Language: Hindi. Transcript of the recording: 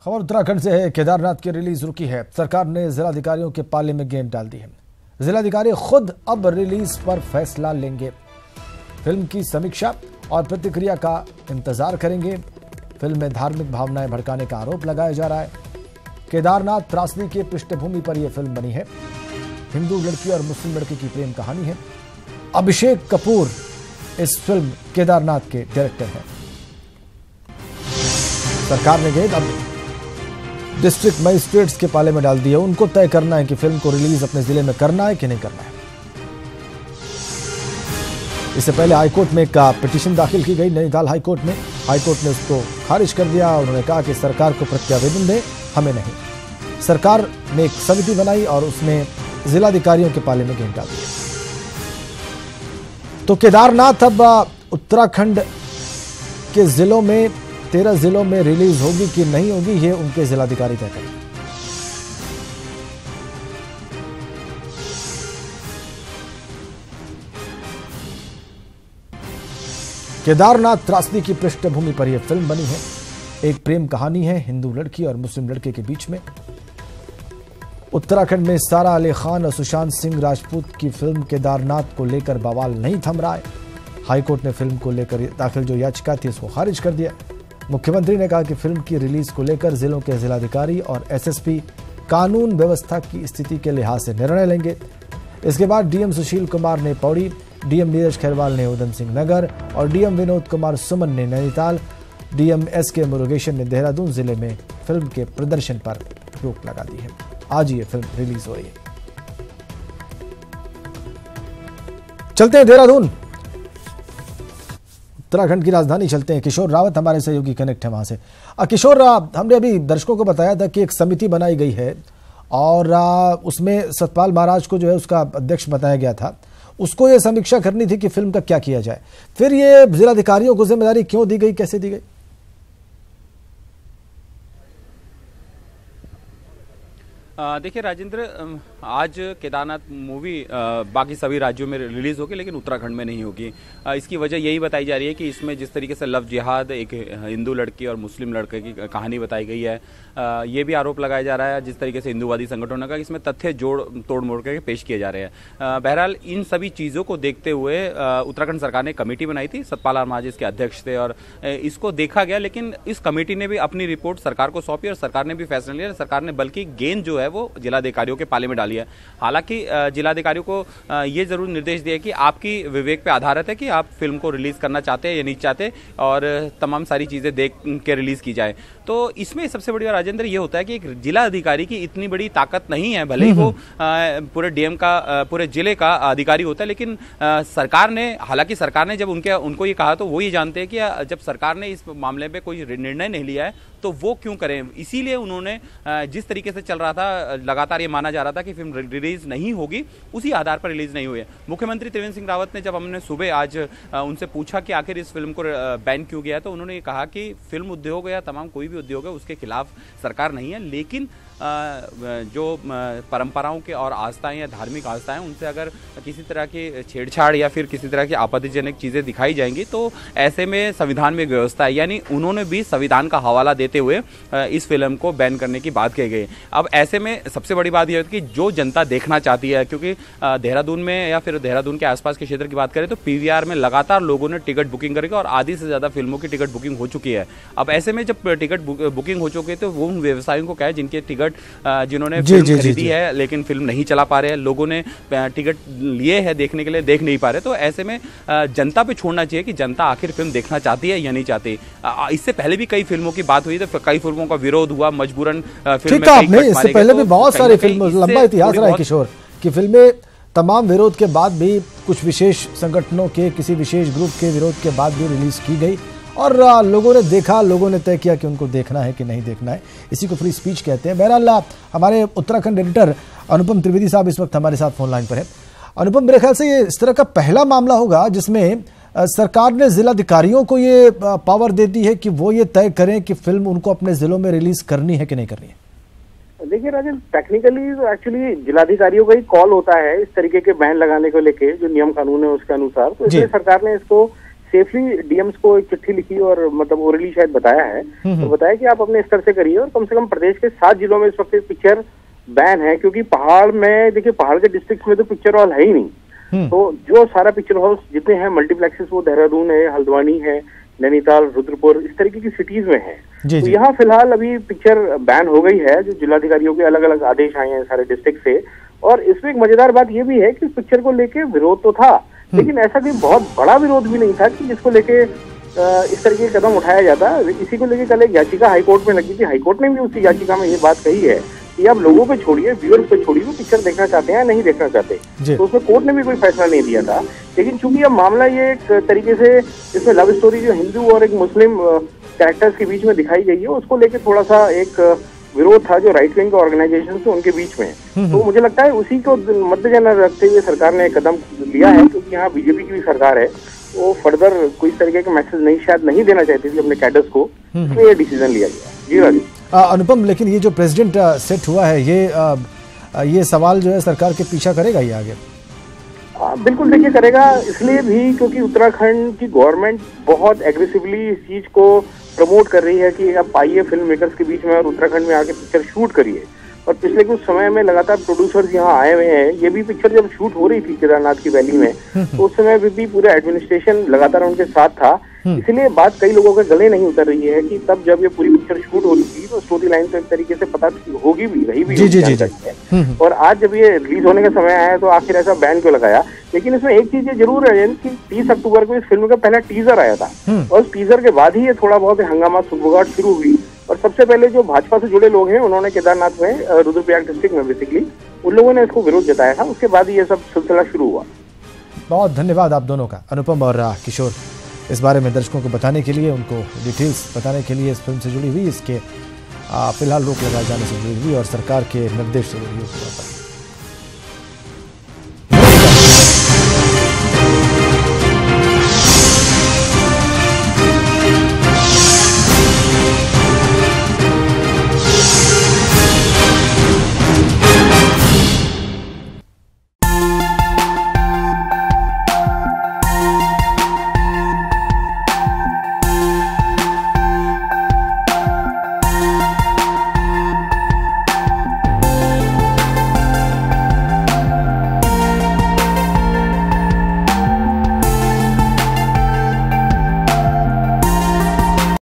खबर उत्तराखंड से है। केदारनाथ की रिलीज रुकी है। सरकार ने जिलाधिकारियों के पाले में गेंद डाल दी है। जिलाधिकारी खुद अब रिलीज पर फैसला लेंगे। फिल्म की समीक्षा और प्रतिक्रिया का इंतजार करेंगे। फिल्म में धार्मिक भावनाएं भड़काने का आरोप लगाया जा रहा है। केदारनाथ त्रासदी की पृष्ठभूमि पर यह फिल्म बनी है। हिंदू लड़की और मुस्लिम लड़के की प्रेम कहानी है। अभिषेक कपूर इस फिल्म केदारनाथ के डायरेक्टर हैं। सरकार ने गेंद अब डिस्ट्रिक्ट मजिस्ट्रेट्स के पाले में डाल दी है। उनको तय करना है कि फिल्म को रिलीज अपने जिले में करना है कि नहीं करना है। इससे पहले हाईकोर्ट में एक पिटीशन दाखिल की गई नैनीताल हाईकोर्ट में। हाईकोर्ट ने उसको खारिज कर दिया। उन्होंने कहा कि सरकार को प्रत्यावेदन दें, हमें नहीं। सरकार ने एक समिति बनाई और उसने जिलाधिकारियों के पाले में गेंद डाल दी। तो केदारनाथ अब उत्तराखंड के जिलों में 13 जिलों में रिलीज होगी कि नहीं होगी, ये उनके जिलाधिकारी तय करेंगे। केदारनाथ त्रासदी की पृष्ठभूमि पर यह फिल्म बनी है। एक प्रेम कहानी है हिंदू लड़की और मुस्लिम लड़के के बीच में। उत्तराखंड में सारा अली खान और सुशांत सिंह राजपूत की फिल्म केदारनाथ को लेकर बवाल नहीं थम रहा है। हाईकोर्ट ने फिल्म को लेकर दाखिल जो याचिका थी उसको खारिज कर दिया। मुख्यमंत्री ने कहा कि फिल्म की रिलीज को लेकर जिलों के जिलाधिकारी और एसएसपी कानून व्यवस्था की स्थिति के लिहाज से निर्णय लेंगे। इसके बाद डीएम सुशील कुमार ने पौड़ी, डीएम नीरज खैरवाल ने उधम सिंह नगर और डीएम विनोद कुमार सुमन ने नैनीताल, डीएम एसके मुरुगेशन ने देहरादून जिले में फिल्म के प्रदर्शन पर रोक लगा दी है। आज ये फिल्म रिलीज हो रही है। चलते हैं देहरादून, उत्तराखंड की राजधानी चलते हैं। किशोर रावत हमारे सहयोगी कनेक्ट है वहां से। किशोर, हमने अभी दर्शकों को बताया था कि एक समिति बनाई गई है और उसमें सतपाल महाराज को जो है उसका अध्यक्ष बताया गया था। उसको ये समीक्षा करनी थी कि फिल्म का क्या किया जाए। फिर ये जिलाधिकारियों को जिम्मेदारी क्यों दी गई, कैसे दी गई? देखिए राजेंद्र, आज केदारनाथ मूवी बाकी सभी राज्यों में रिलीज होगी लेकिन उत्तराखंड में नहीं होगी। इसकी वजह यही बताई जा रही है कि इसमें जिस तरीके से लव जिहाद, एक हिंदू लड़की और मुस्लिम लड़के की कहानी बताई गई है, ये भी आरोप लगाया जा रहा है जिस तरीके से हिंदूवादी संगठनों का इसमें तथ्य तोड़ मोड़ करके पेश किए जा रहे हैं। बहरहाल इन सभी चीज़ों को देखते हुए उत्तराखंड सरकार ने कमेटी बनाई थी। सतपाल महाराज इसके अध्यक्ष थे और इसको देखा गया, लेकिन इस कमेटी ने भी अपनी रिपोर्ट सरकार को सौंपी और सरकार ने भी फैसला लिया। सरकार ने बल्कि गेंद जो है वो जिलाधिकारियों के पाले में डाली है। हालांकि जिलाधिकारियों को ये जरूर निर्देश दिया कि आपकी विवेक पे आधारित है कि आप फिल्म को रिलीज करना चाहते हैं या नहीं चाहते और तमाम सारी चीजें देख के रिलीज की जाए। तो इसमें सबसे बड़ी बात राजेंद्र ये होता है कि एक जिला अधिकारी की इतनी बड़ी ताकत नहीं है, भले ही वो पूरे डीएम का पूरे जिले का अधिकारी होता है, लेकिन सरकार ने, हालांकि सरकार ने जब उनको ये कहा तो वो ये जानते हैं कि जब सरकार ने इस मामले में कोई निर्णय नहीं लिया है तो वो क्यों करें। इसीलिए उन्होंने जिस तरीके से चल रहा था, लगातार ये माना जा रहा था कि फिल्म रिलीज नहीं होगी, उसी आधार पर रिलीज नहीं हुई है। मुख्यमंत्री त्रिवेंद्र सिंह रावत ने, जब हमने सुबह आज उनसे पूछा कि आखिर इस फिल्म को बैन क्यों किया, तो उन्होंने ये कहा कि फिल्म उद्योग या तमाम कोई भी उद्योग है उसके खिलाफ सरकार नहीं है, लेकिन जो परंपराओं के और आस्थाएं या धार्मिक आस्थाएं, उनसे अगर किसी तरह की छेड़छाड़ या फिर किसी तरह की आपत्तिजनक चीज़ें दिखाई जाएंगी तो ऐसे में संविधान में व्यवस्था है। यानी उन्होंने भी संविधान का हवाला देते हुए इस फिल्म को बैन करने की बात कही गई। अब ऐसे में सबसे बड़ी बात यह है कि जो जनता देखना चाहती है, क्योंकि देहरादून में या फिर देहरादून के आसपास के क्षेत्र की बात करें तो पीवीआर में लगातार लोगों ने टिकट बुकिंग करके और आधी से ज़्यादा फिल्मों की टिकट बुकिंग हो चुकी है। अब ऐसे में जब टिकट बुकिंग हो चुकी है तो वो उन व्यवसायियों को क्या है जिनके टिकट जिन्होंने फिल्म खरीदी है लेकिन फिल्म नहीं चला पा रहे हैं, लोगों ने टिकट लिए हैं देखने के लिए, देख नहीं पा रहे, तो ऐसे में जनता पे छोड़ना चाहिए कि जनता आखिर फिल्म देखना चाहती है या नहीं चाहती। इससे पहले भी कई फिल्मों की बात हुई तो कई फिल्मों का विरोध हुआ, मजबूरन फिल्म। इससे पहले भी बहुत सारी फिल्में, लंबा इतिहास रहा है किशोर की फिल्में, तमाम विरोध के बाद भी, कुछ विशेष संगठनों के, किसी विशेष ग्रुप के विरोध के बाद भी रिलीज की गई और लोगों ने देखा, लोगों ने तय किया कि उनको देखना है कि नहीं देखना है। इसी को फ्री स्पीच कहते हैं। बहरहाल हमारे उत्तराखंड एडिटर अनुपम त्रिवेदी साहब इस वक्त हमारे साथ फोन लाइन पर है। अनुपम, मेरे ख्याल से ये इस तरह का पहला मामला होगा जिसमें सरकार ने जिलाधिकारियों को ये पावर दे दी है कि वो ये तय करें कि फिल्म उनको अपने जिलों में रिलीज करनी है कि नहीं करनी है। देखिए राजन, टेक्निकली एक्चुअली जिलाधिकारियों का ही कॉल होता है इस तरीके के बैन लगाने को लेके, जो नियम कानून है उसके अनुसार। तो इसलिए सरकार ने इसको सेफली डीएम्स को एक चिट्ठी लिखी और मतलब ओरली शायद बताया है, तो बताया कि आप अपने स्तर से करिए और कम से कम प्रदेश के 7 जिलों में इस वक्त पिक्चर बैन है, क्योंकि पहाड़ में देखिए पहाड़ के डिस्ट्रिक्ट में तो पिक्चर हॉल है ही नहीं। तो जो सारा पिक्चर हॉल जितने हैं मल्टीप्लेक्सेस वो देहरादून है, हल्द्वानी है, नैनीताल, रुद्रपुर, इस तरीके की सिटीज में है। तो यहाँ फिलहाल अभी पिक्चर बैन हो गई है, जो जिलाधिकारियों के अलग अलग आदेश आए हैं सारे डिस्ट्रिक्ट से। और इसमें एक मजेदार बात ये भी है कि पिक्चर को लेके विरोध तो था, लेकिन ऐसा कोई बहुत बड़ा विरोध भी नहीं था कि जिसको लेके इस तरीके का कदम उठाया जाता। इसी को लेके कल एक याचिका हाईकोर्ट में लगी थी। हाईकोर्ट ने भी उसी याचिका में ये बात कही है कि आप लोगों पे छोड़िए, व्यूअर्स पे छोड़िए, वो पिक्चर देखना चाहते हैं या नहीं देखना चाहते। तो उसमें कोर्ट ने भी कोई फैसला नहीं दिया था। लेकिन चूंकि अब मामला ये एक तरीके से इसमें लव स्टोरी जो हिंदू और एक मुस्लिम कैरेक्टर्स के बीच में दिखाई गई है, उसको लेके थोड़ा सा एक विरोध था जो राइट विंग ऑर्गेनाइजेशन थे उनके बीच में। तो मुझे लगता है उसी को मद्देनजर रखते हुए सरकार ने कदम लिया है, क्योंकि यहाँ बीजेपी की भी सरकार है, वो फर्दर कोई तरीके का मैसेज शायद नहीं देना चाहती थी अपने कैडर्स को, इसलिए ये डिसीजन लिया गया। जी राजीव। अनुपम, लेकिन ये जो प्रेसिडेंट सेट हुआ है, ये सवाल जो है सरकार के पीछा करेगा ये आगे? बिल्कुल देखिए करेगा, इसलिए भी क्योंकि उत्तराखंड की गवर्नमेंट बहुत एग्रेसिवली इस चीज को प्रमोट कर रही है कि आप आइए फिल्म मेकर्स के बीच में और उत्तराखंड में आके पिक्चर शूट करिए। और पिछले कुछ समय में लगातार प्रोड्यूसर्स यहाँ आए हुए हैं। ये भी पिक्चर जब शूट हो रही थी केदारनाथ की वैली में, तो उस समय भी पूरा एडमिनिस्ट्रेशन लगातार उनके साथ था। इसलिए बात कई लोगों के गले नहीं उतर रही है कि तब जब ये पूरी पिक्चर शूट हो रही थी तो स्टोरी लाइन तो एक तरीके से पता होगी भी, रही भी जी। और आज जब ये रिलीज होने का समय आया तो आखिर ऐसा बैन क्यों लगाया। लेकिन इसमें एक चीज ये जरूर है कि 30 अक्टूबर को इस फिल्म का पहला टीजर आया था, और उस टीजर के बाद ही ये थोड़ा बहुत हंगामा सुगबुगाहट शुरू हुई। और सबसे पहले जो भाजपा से जुड़े लोग हैं उन्होंने केदारनाथ में, रुद्रप्रयाग डिस्ट्रिक्ट में बेसिकली, उन लोगों ने इसको विरोध जताया था। उसके बाद ही ये सब सिलसिला शुरू हुआ। बहुत धन्यवाद आप दोनों का, अनुपम और किशोर, इस बारे में दर्शकों को बताने के लिए, उनको डिटेल्स बताने के लिए, इस फिल्म से जुड़ी हुई, इसके फिलहाल रोक लगाए जाने से जुड़ी हुई और सरकार के निर्देश से जुड़ी हुई।